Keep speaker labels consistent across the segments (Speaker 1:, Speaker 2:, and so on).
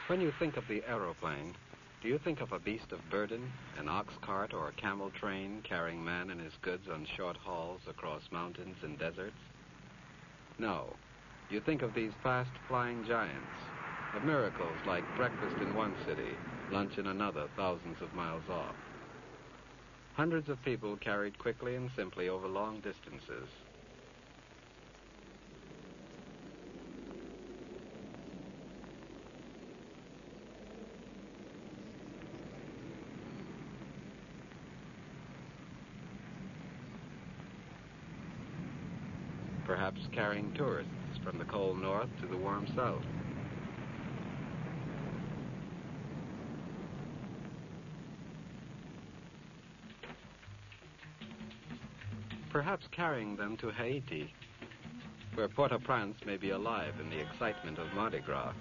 Speaker 1: When you think of the aeroplane, do you think of a beast of burden, an ox cart or a camel train carrying man and his goods on short hauls across mountains and deserts? No. You think of these fast-flying giants, of miracles like breakfast in one city, lunch in another thousands of miles off. Hundreds of people carried quickly and simply over long distances. Perhaps carrying tourists from the cold north to the warm south. Perhaps carrying them to Haiti, where Port-au-Prince may be alive in the excitement of Mardi Gras.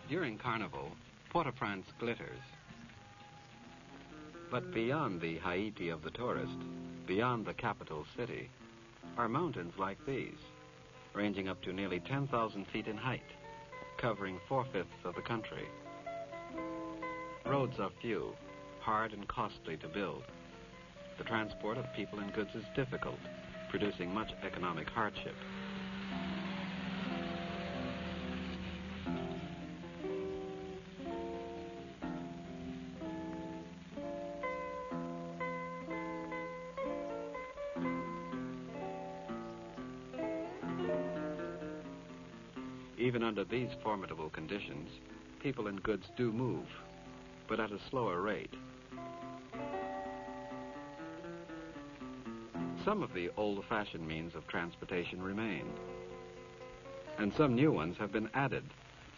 Speaker 1: During Carnival, Port-au-Prince glitters. But beyond the Haiti of the tourist, beyond the capital city, are mountains like these, ranging up to nearly 10,000 feet in height, covering 4/5 of the country. Roads are few, hard and costly to build. The transport of people and goods is difficult, producing much economic hardship. Even under these formidable conditions, people and goods do move, but at a slower rate. Some of the old-fashioned means of transportation remain, and some new ones have been added,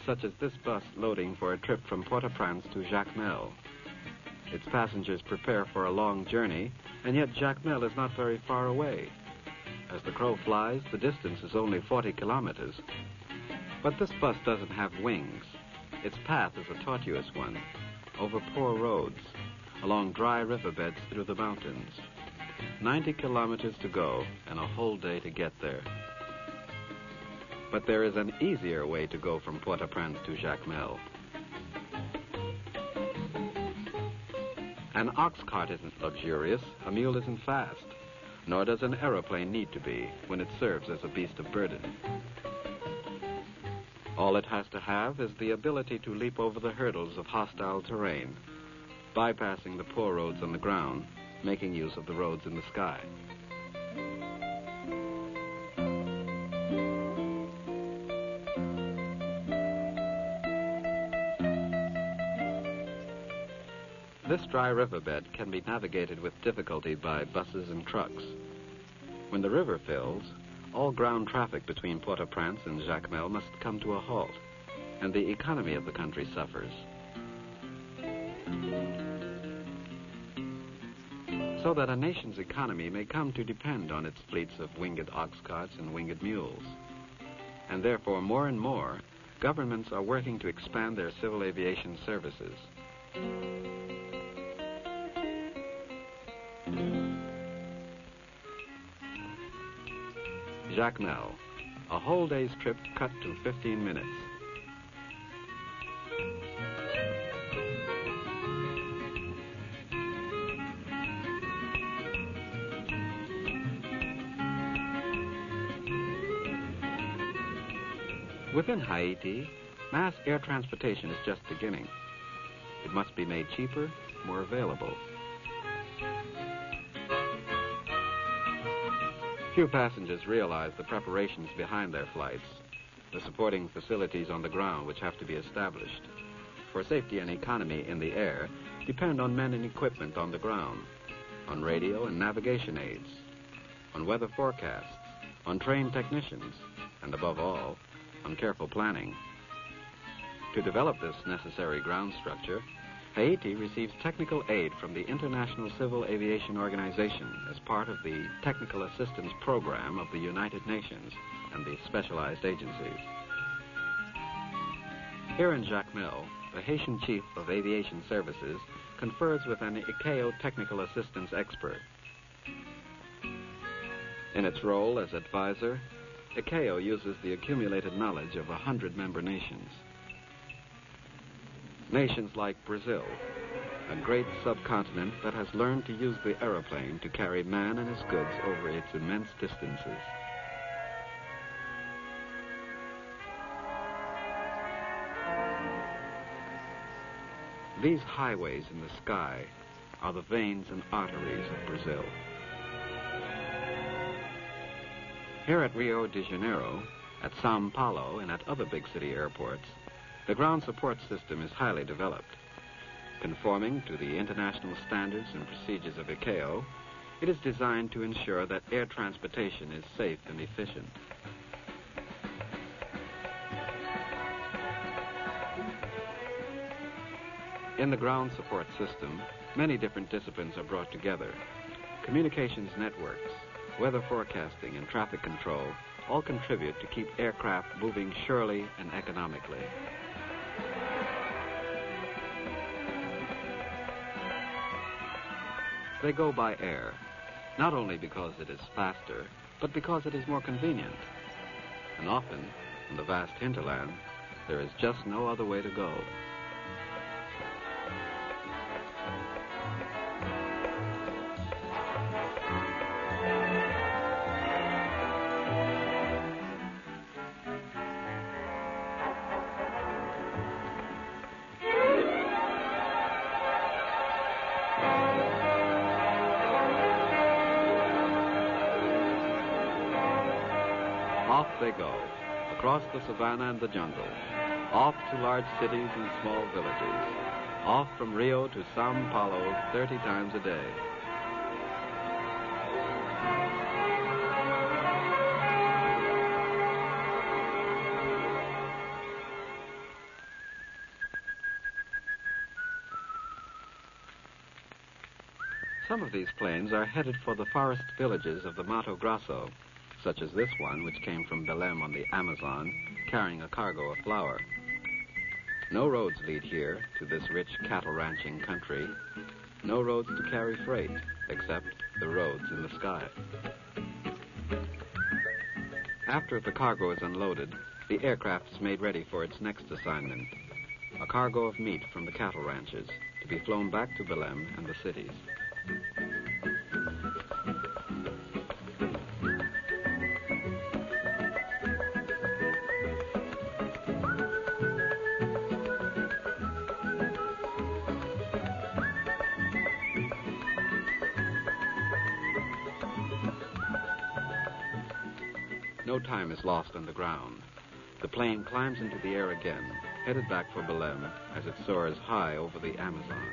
Speaker 1: such as this bus loading for a trip from Port-au-Prince to Jacmel. Its passengers prepare for a long journey, and yet Jacmel is not very far away. As the crow flies, the distance is only 40 kilometers. But this bus doesn't have wings. Its path is a tortuous one, over poor roads, along dry riverbeds through the mountains. 90 kilometers to go and a whole day to get there. But there is an easier way to go from Port-au-Prince to Jacmel. An ox cart isn't luxurious, a mule isn't fast, nor does an aeroplane need to be when it serves as a beast of burden. All it has to have is the ability to leap over the hurdles of hostile terrain, bypassing the poor roads on the ground, making use of the roads in the sky. This dry riverbed can be navigated with difficulty by buses and trucks. When the river fills, all ground traffic between Port-au-Prince and Jacmel must come to a halt, and the economy of the country suffers. So that a nation's economy may come to depend on its fleets of winged ox carts and winged mules. And therefore, more and more, governments are working to expand their civil aviation services. Jacmel, a whole day's trip cut to 15 minutes. Within Haiti, mass air transportation is just beginning. It must be made cheaper, more available. Few passengers realize the preparations behind their flights, the supporting facilities on the ground which have to be established. For safety and economy in the air depend on men and equipment on the ground, on radio and navigation aids, on weather forecasts, on trained technicians, and above all, on careful planning. To develop this necessary ground structure, Haiti receives technical aid from the International Civil Aviation Organization as part of the Technical Assistance Program of the United Nations and the specialized agencies. Here in Jacmel, the Haitian Chief of Aviation Services confers with an ICAO technical assistance expert. In its role as advisor, ICAO uses the accumulated knowledge of 100 member nations. Nations like Brazil, a great subcontinent that has learned to use the aeroplane to carry man and his goods over its immense distances. These highways in the sky are the veins and arteries of Brazil. Here at Rio de Janeiro, at São Paulo, and at other big city airports, the ground support system is highly developed. Conforming to the international standards and procedures of ICAO, it is designed to ensure that air transportation is safe and efficient. In the ground support system, many different disciplines are brought together. Communications networks, weather forecasting, and traffic control all contribute to keep aircraft moving surely and economically. They go by air, not only because it is faster, but because it is more convenient. And often, in the vast hinterland, there is just no other way to go. Off they go, across the savannah and the jungle, off to large cities and small villages, off from Rio to São Paulo 30 times a day. Some of these planes are headed for the forest villages of the Mato Grosso, such as this one, which came from Belém on the Amazon, carrying a cargo of flour. No roads lead here to this rich cattle ranching country. No roads to carry freight, except the roads in the sky. After the cargo is unloaded, the aircraft is made ready for its next assignment, a cargo of meat from the cattle ranches, to be flown back to Belém and the cities. No time is lost on the ground. The plane climbs into the air again, headed back for Belém as it soars high over the Amazon.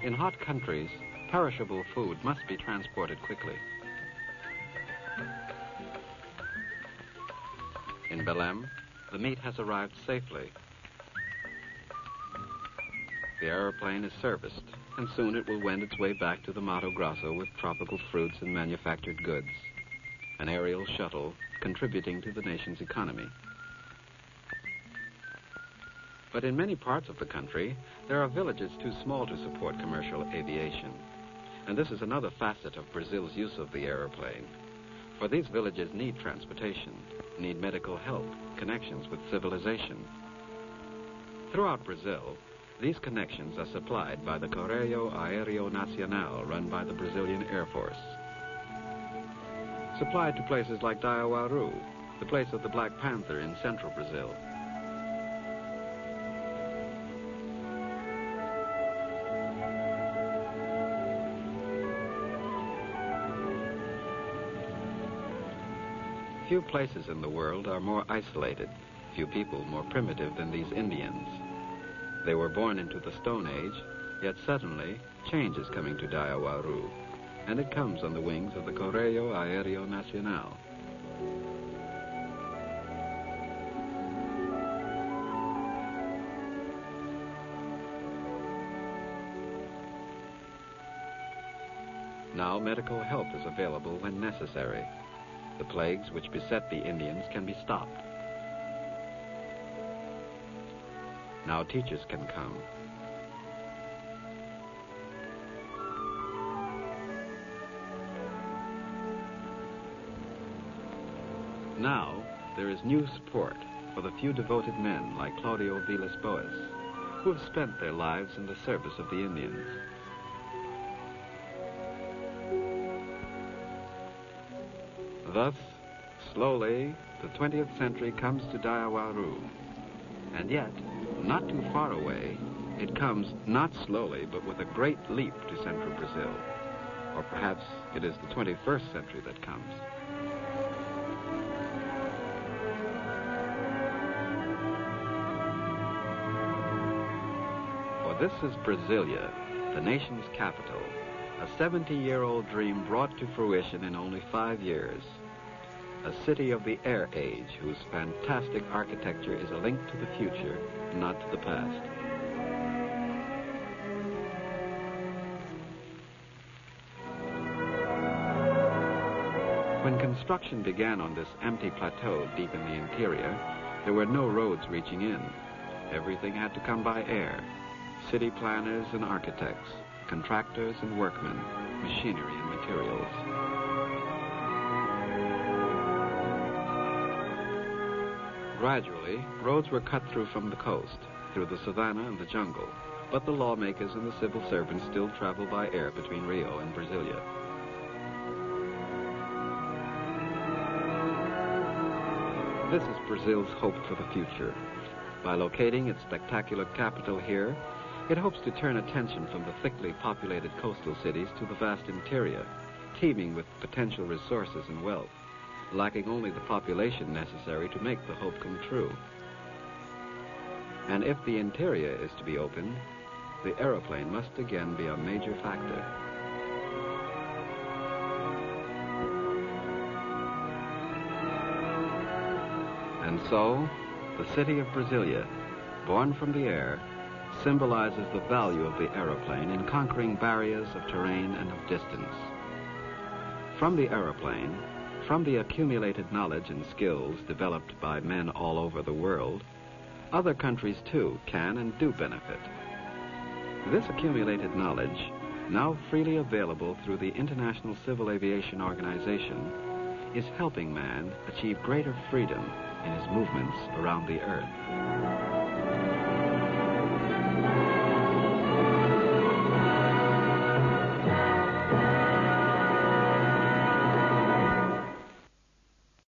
Speaker 1: In hot countries, perishable food must be transported quickly. In Belém, the meat has arrived safely. The aeroplane is serviced, and soon it will wend its way back to the Mato Grosso with tropical fruits and manufactured goods, an aerial shuttle contributing to the nation's economy. But in many parts of the country, there are villages too small to support commercial aviation. And this is another facet of Brazil's use of the airplane. For these villages need transportation, need medical help, connections with civilization. Throughout Brazil, these connections are supplied by the Correio Aéreo Nacional, run by the Brazilian Air Force. Supplied to places like Diauaru, the place of the Black Panther in central Brazil. Few places in the world are more isolated, few people more primitive than these Indians. They were born into the Stone Age, yet suddenly change is coming to Daiawaru, and it comes on the wings of the Correo Aéreo Nacional. Now medical help is available when necessary. The plagues which beset the Indians can be stopped. Now teachers can come. Now there is new support for the few devoted men like Claudio Villas-Boas, who have spent their lives in the service of the Indians. Thus, slowly, the 20th century comes to Daiawaru. And yet, not too far away, it comes not slowly, but with a great leap to central Brazil. Or perhaps it is the 21st century that comes. For this is Brasilia, the nation's capital, a 70-year-old dream brought to fruition in only 5 years. A city of the air age whose fantastic architecture is a link to the future, not to the past. When construction began on this empty plateau deep in the interior, there were no roads reaching in. Everything had to come by air. City planners and architects, contractors and workmen, machinery and materials. Gradually, roads were cut through from the coast, through the savanna and the jungle, but the lawmakers and the civil servants still travel by air between Rio and Brasilia. This is Brazil's hope for the future. By locating its spectacular capital here, it hopes to turn attention from the thickly populated coastal cities to the vast interior, teeming with potential resources and wealth, lacking only the population necessary to make the hope come true. And if the interior is to be opened, the aeroplane must again be a major factor. And so, the city of Brasilia, born from the air, symbolizes the value of the aeroplane in conquering barriers of terrain and of distance. From the aeroplane, from the accumulated knowledge and skills developed by men all over the world, other countries too can and do benefit. This accumulated knowledge, now freely available through the International Civil Aviation Organization, is helping man achieve greater freedom in his movements around the Earth.